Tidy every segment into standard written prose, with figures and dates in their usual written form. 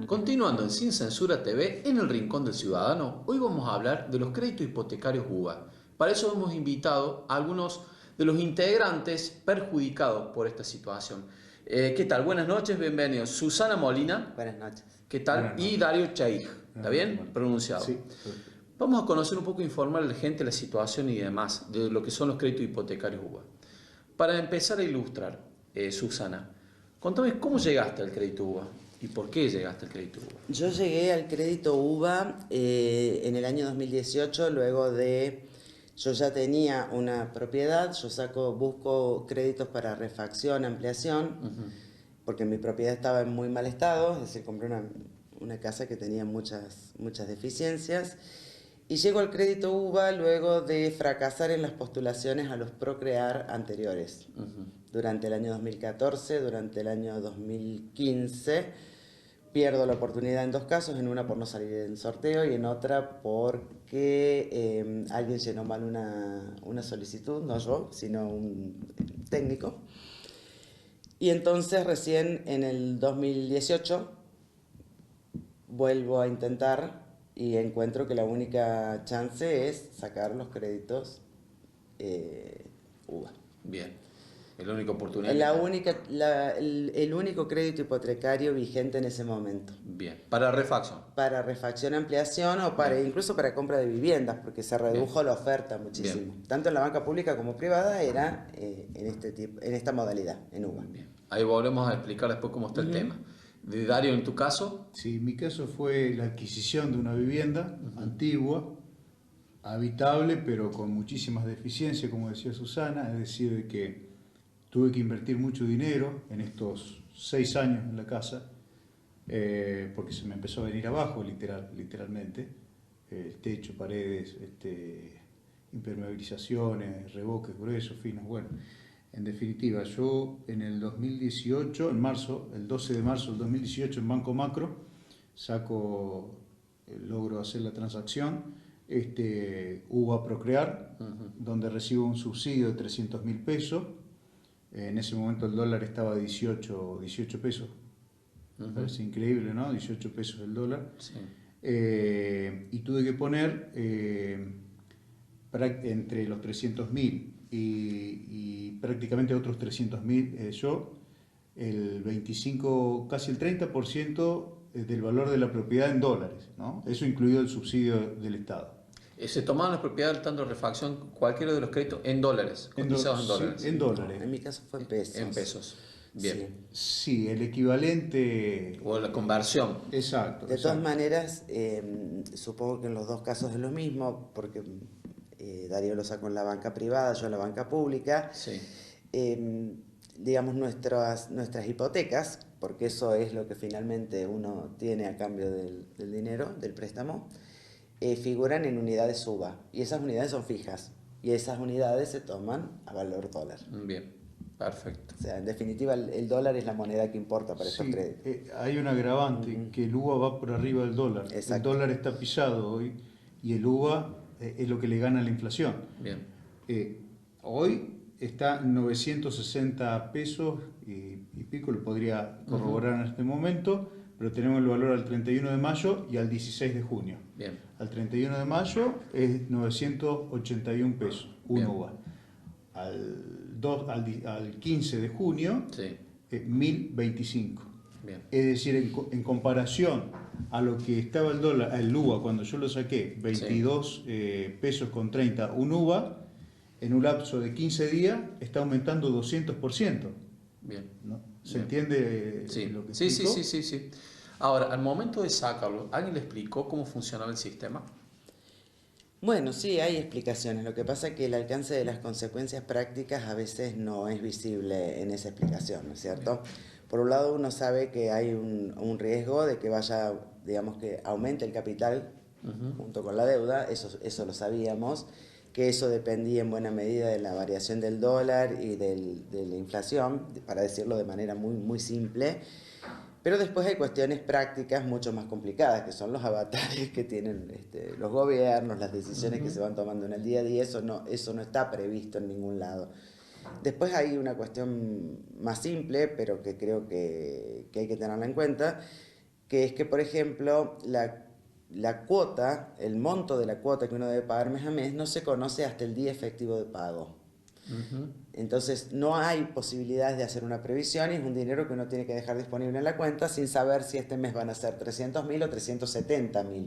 Continuando en Sin Censura TV, en el Rincón del Ciudadano, hoy vamos a hablar de los créditos hipotecarios UVA. Para eso hemos invitado a algunos de los integrantes perjudicados por esta situación. ¿Qué tal? Buenas noches, bienvenidos. Susana Molina. Buenas noches. ¿Qué tal? Buenas Y noches. Darío Chaij. ¿Está Buenas bien? noches. Pronunciado. Sí, perfecto. Vamos a conocer un poco, informar a la gente la situación y demás de lo que son los créditos hipotecarios UVA. Para empezar a ilustrar, Susana, contame cómo llegaste al crédito UVA y por qué llegaste al crédito UVA. Yo llegué al crédito UVA en el año 2018, luego de... Yo ya tenía una propiedad, busco créditos para refacción, ampliación, porque mi propiedad estaba en muy mal estado, es decir, compré una casa que tenía muchas deficiencias. Y llego al crédito UVA luego de fracasar en las postulaciones a los Procrear anteriores. Durante el año 2014, durante el año 2015, pierdo la oportunidad en dos casos, en una por no salir en sorteo y en otra porque alguien llenó mal una solicitud, no yo, sino un técnico. Y entonces recién en el 2018 vuelvo a intentar y encuentro que la única chance es sacar los créditos UVA. Bien, es la única oportunidad. El único crédito hipotecario vigente en ese momento. Bien, para refacción. Para refacción, ampliación o incluso para compra de viviendas, porque se redujo la oferta muchísimo. Bien. Tanto en la banca pública como privada era en esta modalidad, en UVA. Bien. Ahí volvemos a explicar después cómo está el tema. De Darío, en tu caso. Sí, mi caso fue la adquisición de una vivienda antigua, habitable, pero con muchísimas deficiencias, como decía Susana, es decir, de que tuve que invertir mucho dinero en estos 6 años en la casa, porque se me empezó a venir abajo, literalmente, el techo, paredes, impermeabilizaciones, revoques gruesos, finos, bueno. En definitiva, yo en el 2018, en marzo, el 12 de marzo del 2018 en Banco Macro, logro hacer la transacción, UVA Procrear, donde recibo un subsidio de 300.000 pesos. En ese momento el dólar estaba a 18 pesos. Me parece increíble, ¿no? 18 pesos el dólar. Sí. Y tuve que poner entre los 300.000 y prácticamente otros 300.000 el 25, casi el 30% del valor de la propiedad en dólares, ¿no? Eso incluido el subsidio del Estado. Se tomaban las propiedades tanto refacción, cualquiera de los créditos en dólares, cotizados en dólares. Sí, en dólares. En mi caso fue en pesos. En pesos. Bien. Sí, el equivalente. O la conversión. Exacto. De todas maneras, supongo que en los dos casos es lo mismo, porque Darío lo sacó en la banca privada, yo en la banca pública. Sí. Digamos, nuestras hipotecas, porque eso es lo que finalmente uno tiene a cambio del dinero, del préstamo, figuran en unidades UVA, y esas unidades son fijas, y esas unidades se toman a valor dólar. Bien, perfecto. O sea, en definitiva, el dólar es la moneda que importa para estos créditos. Hay un agravante, que el UVA va por arriba del dólar. Exacto. El dólar está pisado hoy, y el UVA es lo que le gana a la inflación. Bien. Hoy está en 960 pesos y pico, lo podría corroborar en este momento, pero tenemos el valor al 31 de mayo y al 16 de junio. Bien. Al 31 de mayo es 981 pesos, un UVA. Al 15 de junio, Sí. 1025. Bien. Es decir, en comparación a lo que estaba el dólar, el UVA cuando yo lo saqué, 22 pesos con 30 un UVA, en un lapso de 15 días está aumentando 200%. Bien. ¿No? ¿Se Bien. entiende lo que explico? Sí. Ahora, al momento de sacarlo, ¿alguien le explicó cómo funcionaba el sistema? Bueno, sí, hay explicaciones. Lo que pasa es que el alcance de las consecuencias prácticas a veces no es visible en esa explicación, ¿no es cierto? Por un lado, uno sabe que hay un riesgo de que vaya, digamos, que aumente el capital junto con la deuda, eso lo sabíamos, que eso dependía en buena medida de la variación del dólar y de la inflación, para decirlo de manera muy simple. Pero después hay cuestiones prácticas mucho más complicadas, que son los avatares que tienen los gobiernos, las decisiones que se van tomando en el día a día. Eso no está previsto en ningún lado. Después hay una cuestión más simple, pero que creo que hay que tenerla en cuenta, que es que, por ejemplo, la cuota, el monto de la cuota que uno debe pagar mes a mes, no se conoce hasta el día efectivo de pago. Entonces no hay posibilidades de hacer una previsión y es un dinero que uno tiene que dejar disponible en la cuenta sin saber si este mes van a ser 300.000 o 370.000.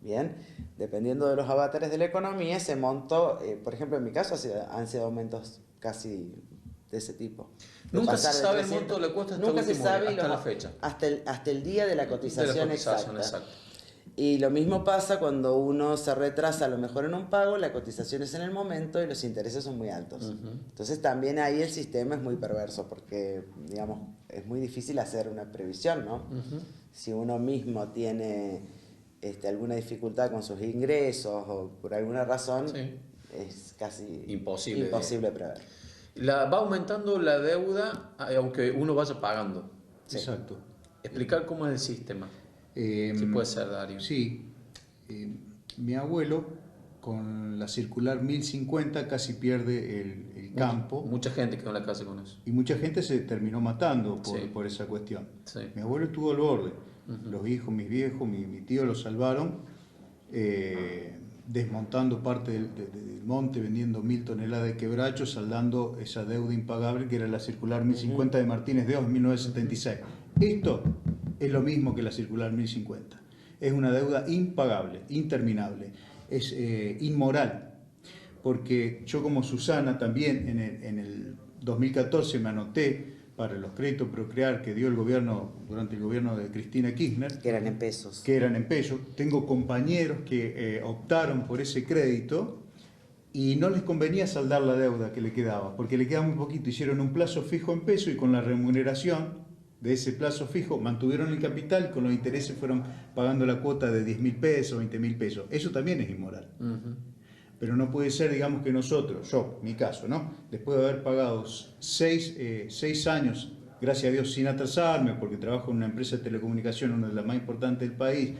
Bien, dependiendo de los avatares de la economía, ese monto, por ejemplo, en mi caso han sido aumentos casi de ese tipo. Nunca se Pasar de sabe el 300, monto de la cuota hasta, nunca se último, sabe hasta la fecha. hasta el día de la cotización, exacta. Exacto. Y lo mismo pasa cuando uno se retrasa a lo mejor en un pago, la cotización es en el momento y los intereses son muy altos. Entonces también ahí el sistema es muy perverso porque, digamos, es muy difícil hacer una previsión, ¿no? Si uno mismo tiene alguna dificultad con sus ingresos o por alguna razón, es casi imposible prever. Va aumentando la deuda aunque uno vaya pagando. Sí. Exacto. Explicar cómo es el sistema. Si puede ser, Darío. Sí. Mi abuelo, con la circular 1050, casi pierde el campo. Mucha gente quedó en la casa con eso. Y mucha gente se terminó matando por esa cuestión. Sí. Mi abuelo estuvo al borde. Los hijos, mis viejos, mi tío lo salvaron, desmontando parte del monte, vendiendo 1000 toneladas de quebracho, saldando esa deuda impagable que era la circular 1050 de Martínez de Oz en 1976. Esto es lo mismo que la circular 1050. Es una deuda impagable, interminable, es inmoral, porque yo como Susana también en el 2014 me anoté para los créditos Procrear que dio el gobierno durante el gobierno de Cristina Kirchner. Que eran en pesos. Que eran en pesos. Tengo compañeros que optaron por ese crédito y no les convenía saldar la deuda que le quedaba, porque le quedaba muy poquito. Hicieron un plazo fijo en peso y con la remuneración de ese plazo fijo mantuvieron el capital y con los intereses fueron pagando la cuota de 10.000 pesos, 20.000 pesos. Eso también es inmoral. Pero no puede ser, digamos, que nosotros, yo, mi caso, ¿no? Después de haber pagado 6 años, gracias a Dios, sin atrasarme, porque trabajo en una empresa de telecomunicación, una de las más importantes del país,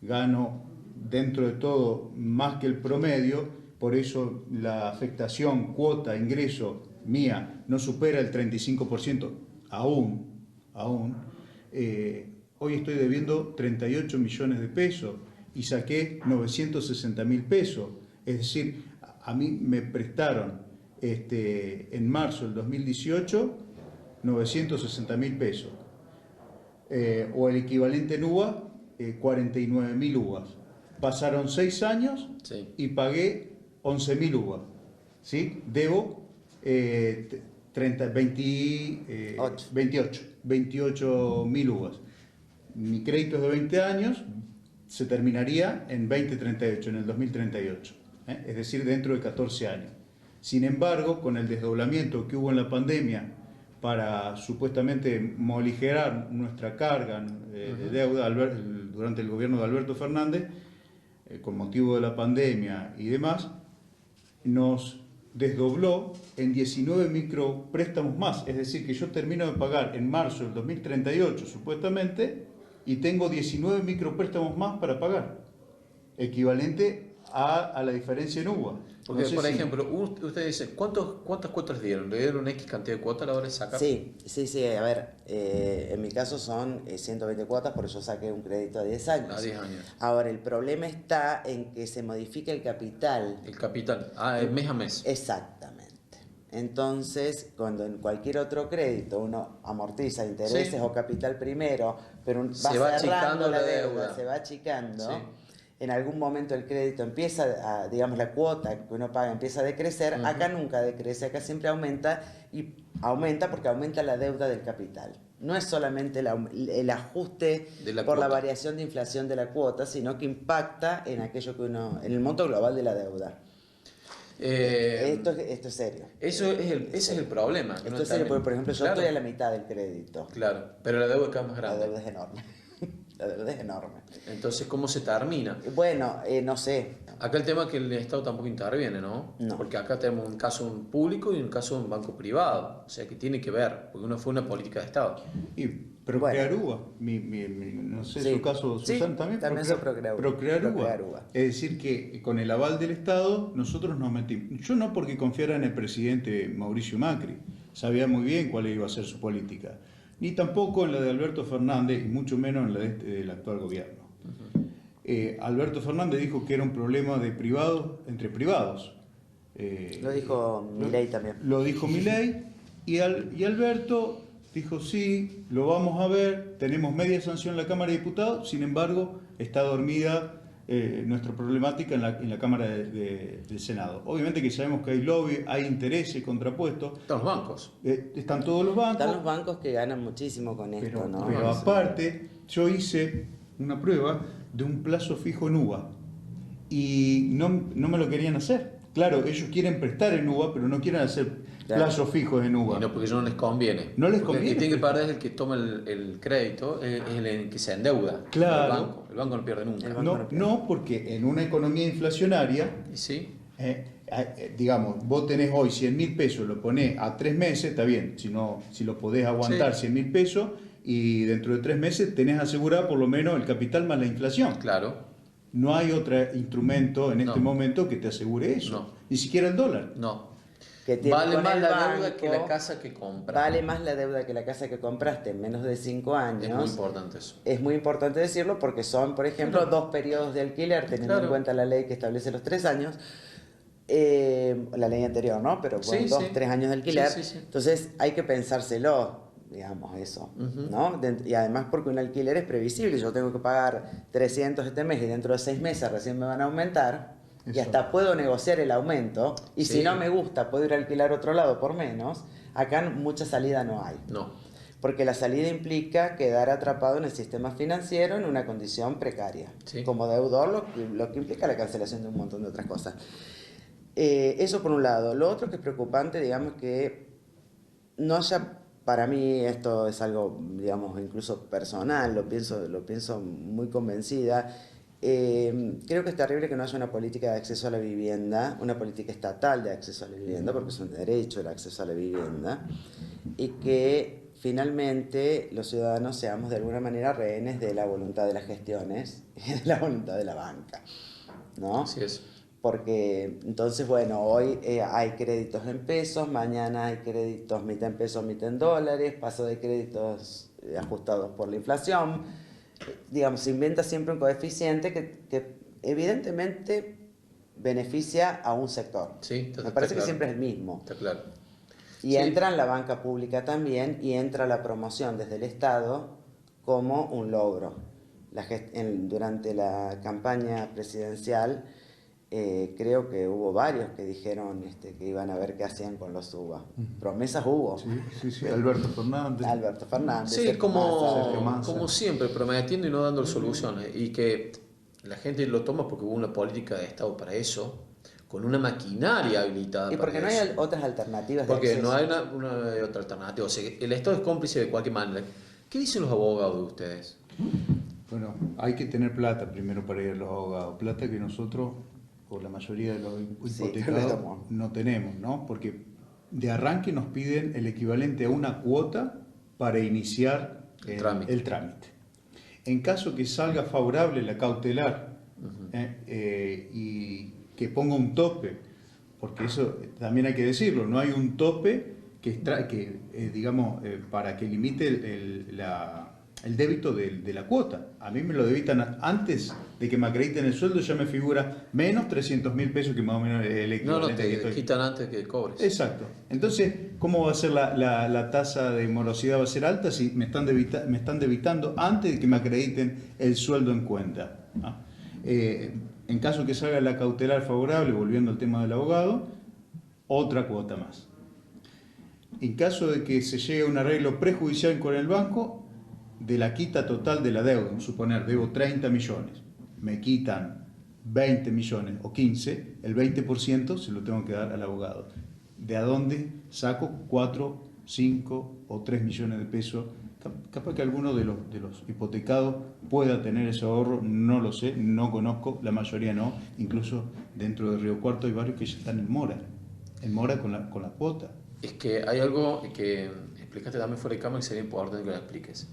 gano dentro de todo más que el promedio, por eso la afectación, cuota, ingreso mía no supera el 35%, aún. Hoy estoy debiendo 38 millones de pesos y saqué 960.000 pesos. Es decir, a mí me prestaron en marzo del 2018 960.000 pesos, o el equivalente en UVA, 49.000 UVAs. Pasaron 6 años y pagué 11.000 UVAs. ¿Sí? Debo 28.000 UVAs. Mi crédito es de 20 años, se terminaría en 2038, en el 2038. Es decir, dentro de 14 años. Sin embargo, con el desdoblamiento que hubo en la pandemia para supuestamente moligerar nuestra carga de deuda durante el gobierno de Alberto Fernández, con motivo de la pandemia y demás, nos desdobló en 19 micropréstamos más. Es decir, que yo termino de pagar en marzo del 2038 supuestamente y tengo 19 micropréstamos más para pagar, equivalente a la diferencia en UVA. Porque, por ejemplo, usted dice, ¿cuántas cuotas le dieron? ¿Le dieron X cantidad de cuotas a la hora de sacar? Sí, a ver, en mi caso son 120 cuotas, por eso saqué un crédito a 10 años. A 10 años. Ahora, el problema está en que se modifica el capital. El capital, el mes a mes. Exactamente. Entonces, cuando en cualquier otro crédito uno amortiza intereses o capital primero, pero se va cerrando achicando la deuda, se va achicando. Sí. En algún momento el crédito empieza, digamos, la cuota que uno paga empieza a decrecer. Acá nunca decrece, acá siempre aumenta, y aumenta porque aumenta la deuda del capital. No es solamente el ajuste por la variación de inflación de la cuota, sino que impacta en aquello que en el monto global de la deuda. Esto es serio. Ese es el problema. Esto es serio, porque, por ejemplo, yo estoy a la mitad del crédito. Claro, pero la deuda es cada vez más grande. La deuda es enorme. La deuda es enorme. Entonces, ¿cómo se termina? Bueno, no sé. Acá el tema es que el Estado tampoco interviene, ¿no? Porque acá tenemos un caso público y un caso de un banco privado. O sea, que tiene que ver, porque uno fue una política de Estado. Y Procrear uva. No sé, Sí. su caso, Sí, Susana, también. también son procrear uva. Procrear uva. Es decir, que con el aval del Estado nosotros nos metimos. Yo no porque confiara en el presidente Mauricio Macri, sabía muy bien cuál iba a ser su política, ni tampoco en la de Alberto Fernández, y mucho menos en la del actual gobierno. Alberto Fernández dijo que era un problema de privados entre privados. Lo dijo Milei también. Lo dijo Milei y Alberto dijo sí, lo vamos a ver, tenemos media sanción en la Cámara de Diputados, sin embargo está dormida nuestra problemática en la Cámara del Senado. Obviamente que sabemos que hay lobby, hay intereses contrapuestos. Están los bancos. Están todos los bancos. Están los bancos que ganan muchísimo con esto, ¿no? Pero aparte, yo hice una prueba de un plazo fijo en UVA y no me lo querían hacer. Claro, ellos quieren prestar en UVA, pero no quieren hacer plazos fijos en UVA. Y no, porque eso no les conviene. No les porque conviene. el que tiene que pagar es el que toma el crédito, es el que se endeuda. Claro. El banco no pierde nunca. No, porque en una economía inflacionaria, ¿Y sí? digamos, vos tenés hoy 100.000 pesos, lo ponés a 3 meses, está bien, si lo podés aguantar 100.000 pesos, y dentro de 3 meses tenés asegurado por lo menos el capital más la inflación. Claro. No hay otro instrumento en este momento que te asegure eso. No. Ni siquiera el dólar. No. Que tiene Vale con más el la banco, deuda que la casa que compras. Vale más la deuda que la casa que compraste en menos de 5 años. Es muy importante eso. Es muy importante decirlo porque son, por ejemplo, 2 periodos de alquiler, teniendo en cuenta la ley que establece los 3 años. La ley anterior, ¿no? Pero bueno, 2-3 años de alquiler. Entonces hay que pensárselo, digamos, eso, ¿no? Y además porque un alquiler es previsible. Yo tengo que pagar 300 este mes y dentro de 6 meses recién me van a aumentar. Y hasta puedo negociar el aumento. Y si no me gusta, puedo ir a alquilar otro lado por menos. Acá mucha salida no hay. No. Porque la salida implica quedar atrapado en el sistema financiero en una condición precaria. Sí. Como deudor, lo que implica la cancelación de un montón de otras cosas. Eso por un lado. Lo otro que es preocupante, digamos, que no haya, para mí esto es algo, digamos, incluso personal, lo pienso muy convencida. Creo que es terrible que no haya una política de acceso a la vivienda, una política estatal de acceso a la vivienda, porque es un derecho el acceso a la vivienda, y que finalmente los ciudadanos seamos de alguna manera rehenes de la voluntad de las gestiones y de la voluntad de la banca, ¿no? Así es. Porque entonces, bueno, hoy hay créditos en pesos, mañana hay créditos mitad en pesos, mitad en dólares, paso de créditos ajustados por la inflación. Digamos, se inventa siempre un coeficiente que evidentemente beneficia a un sector. Sí, Me parece que siempre es el mismo. Está claro. Y entra en la banca pública también y entra la promoción desde el Estado como un logro. Durante la campaña presidencial creo que hubo varios que dijeron que iban a ver qué hacían con los UBA. Promesas hubo. Sí. Alberto Fernández. Sí, Sergio Massa. como siempre, prometiendo y no dando soluciones. Y que la gente lo toma porque hubo una política de Estado para eso, con una maquinaria habilitada. Y porque no para eso. hay otras alternativas de Porque acceso. no hay una otra alternativa. O sea, el Estado es cómplice de cualquier manera. ¿Qué dicen los abogados de ustedes? Bueno, hay que tener plata primero para ir a los abogados. Plata que nosotros, o la mayoría de los hipotecados, no tenemos, ¿no? Porque de arranque nos piden el equivalente a una cuota para iniciar el trámite. En caso que salga favorable la cautelar y que ponga un tope, porque eso también hay que decirlo, no hay un tope digamos, para que limite el débito de la cuota. A mí me lo debitan antes de que me acrediten el sueldo, ya me figura menos 300.000 pesos, que más o menos es el equivalente. No, te quitan antes que cobres. Exacto. Entonces, ¿cómo va a ser la tasa de morosidad? ¿Va a ser alta si me están debitando antes de que me acrediten el sueldo en cuenta? ¿No? En caso que salga la cautelar favorable, volviendo al tema del abogado, otra cuota más. En caso de que se llegue a un arreglo prejudicial con el banco, de la quita total de la deuda, vamos a suponer, debo 30 millones, me quitan 20 millones o 15, el 20% se lo tengo que dar al abogado. ¿De a dónde saco 4, 5 o 3 millones de pesos? Capaz que alguno de los hipotecados pueda tener ese ahorro, no lo sé, no conozco, la mayoría no. Incluso dentro de Río Cuarto hay varios que ya están en mora con la cuota. Es que hay algo que explicaste también fuera de cámara y sería importante que lo expliques.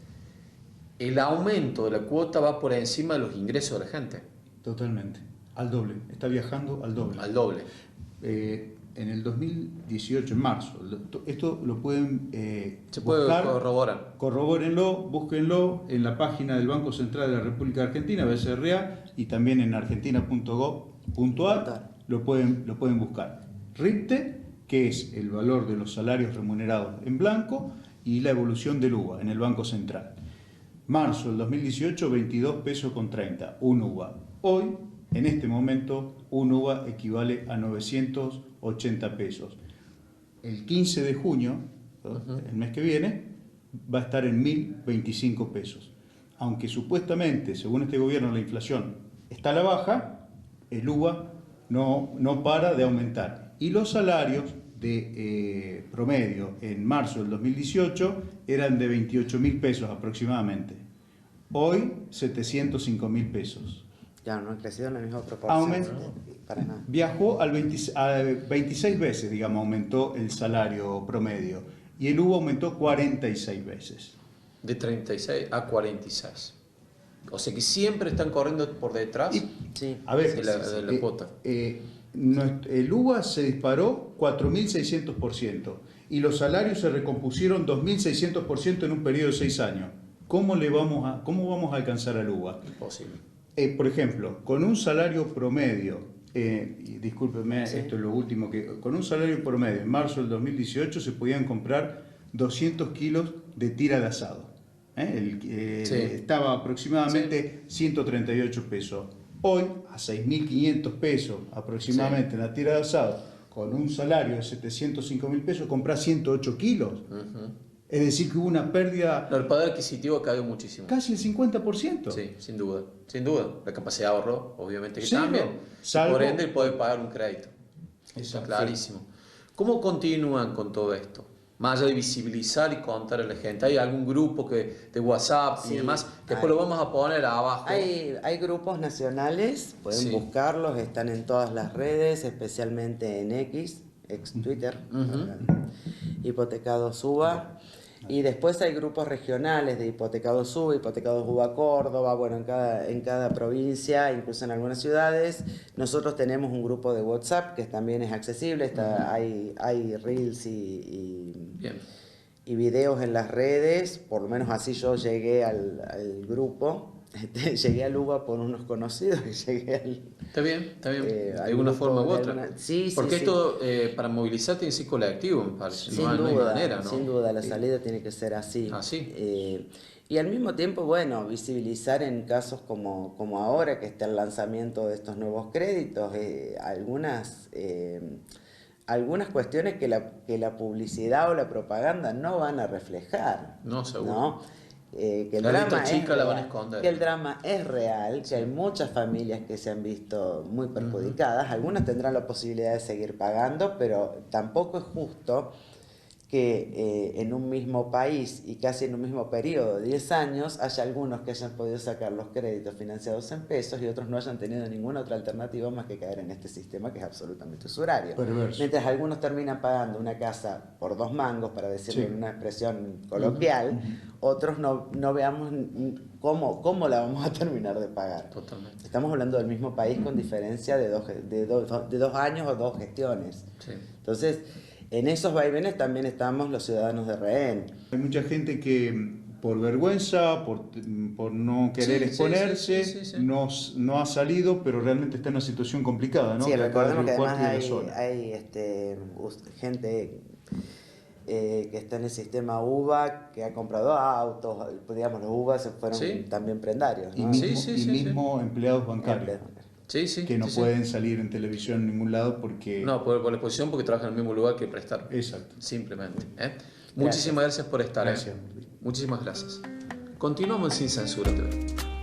el aumento de la cuota va por encima de los ingresos de la gente. Totalmente, al doble, está viajando al doble. Al doble. En el 2018, en marzo, esto lo pueden Se puede buscar, corroborar. corrobórenlo, búsquenlo en la página del Banco Central de la República Argentina, BCRA, y también en argentina.gov.ar lo pueden buscar. RIPTE, que es el valor de los salarios remunerados en blanco, y la evolución del UVA en el Banco Central. Marzo del 2018, 22 pesos con 30, un UVA. Hoy, en este momento, un UVA equivale a 980 pesos. El 15 de junio, el mes que viene, va a estar en 1.025 pesos. Aunque supuestamente, según este gobierno, la inflación está a la baja, el UVA no para de aumentar. Y los salarios de promedio en marzo del 2018 eran de 28.000 pesos aproximadamente. Hoy, 705.000 pesos. Ya, no ha crecido en la misma proporción. Para nada. Viajó a 26 veces, digamos, aumentó el salario promedio. Y el UVA aumentó 46 veces. De 36 a 46. O sea que siempre están corriendo por detrás Sí. A ver, de la cuota. El UVA se disparó 4.600% y los salarios se recompusieron 2.600% en un periodo de 6 años. ¿Cómo vamos a alcanzar al UVA? Imposible. Por ejemplo, con un salario promedio, y discúlpeme, esto es lo último, con un salario promedio en marzo del 2018 se podían comprar 200 kilos de tira de asado. Estaba aproximadamente 138 pesos. Hoy, a 6.500 pesos aproximadamente en la tira de asado, con un salario de 705.000 pesos, compras 108 kilos. Es decir, que hubo una pérdida... No, el poder adquisitivo cayó muchísimo. Casi el 50%. Sí, sin duda. Sin duda. La capacidad de ahorro, obviamente que Cero. también. Salvo- Por ende, puede pagar un crédito. Eso Exacto. es clarísimo. ¿Cómo continúan con todo esto? Más allá de visibilizar y contar a la gente. ¿Hay algún grupo de WhatsApp y Sí, demás? Después hay. lo vamos a poner abajo. Hay grupos nacionales, pueden Sí. buscarlos, están en todas las redes, especialmente en X, ex Twitter, Hipotecados UVA. Y después hay grupos regionales de Hipotecados UVA, Hipotecados UVA Córdoba, bueno, en cada provincia, incluso en algunas ciudades. Nosotros tenemos un grupo de WhatsApp que también es accesible, hay reels Bien. y videos en las redes, por lo menos así yo llegué al grupo. Llegué al UVA por unos conocidos y llegué al... Está bien, está bien. De al alguna grupo forma u de otra. Sí, Porque sí, esto, para movilizar, tiene que ser colectivo, me parece. sin No hay duda, manera, ¿no? sin duda, la salida tiene que ser así. Así. Y al mismo tiempo, bueno, visibilizar en casos como ahora, que está el lanzamiento de estos nuevos créditos, algunas cuestiones que la publicidad o la propaganda no van a reflejar. No, seguro. ¿No? Que el La drama letra chica es la van a real, esconder. que el drama es real, que hay muchas familias que se han visto muy perjudicadas, algunas tendrán la posibilidad de seguir pagando, pero tampoco es justo que en un mismo país y casi en un mismo periodo de 10 años haya algunos que hayan podido sacar los créditos financiados en pesos y otros no hayan tenido ninguna otra alternativa más que caer en este sistema que es absolutamente usurario. Perverso. Mientras algunos terminan pagando una casa por 2 mangos, para decirlo Sí. en una expresión coloquial, otros no veamos cómo la vamos a terminar de pagar. Totalmente. Estamos hablando del mismo país con diferencia de 2 años o 2 gestiones. Sí. Entonces, en esos vaivenes también estamos los ciudadanos de rehén. Hay mucha gente que por vergüenza, por no querer Sí, exponerse, sí. No ha salido, pero realmente está en una situación complicada, ¿no? Sí, De acá de recordemos que Río Cuarto además y de la zona. hay gente que está en el sistema UVA, que ha comprado autos, digamos, los UVA se fueron Sí. también prendarios, Y ¿no? mismo empleados bancarios, Sí. que no sí. pueden salir en televisión en ningún lado porque... No, por la exposición, porque trabajan en el mismo lugar que prestar. Exacto. Simplemente. Muchísimas gracias por estar. Gracias. Muchísimas gracias. Continuamos en Sin Censura TV.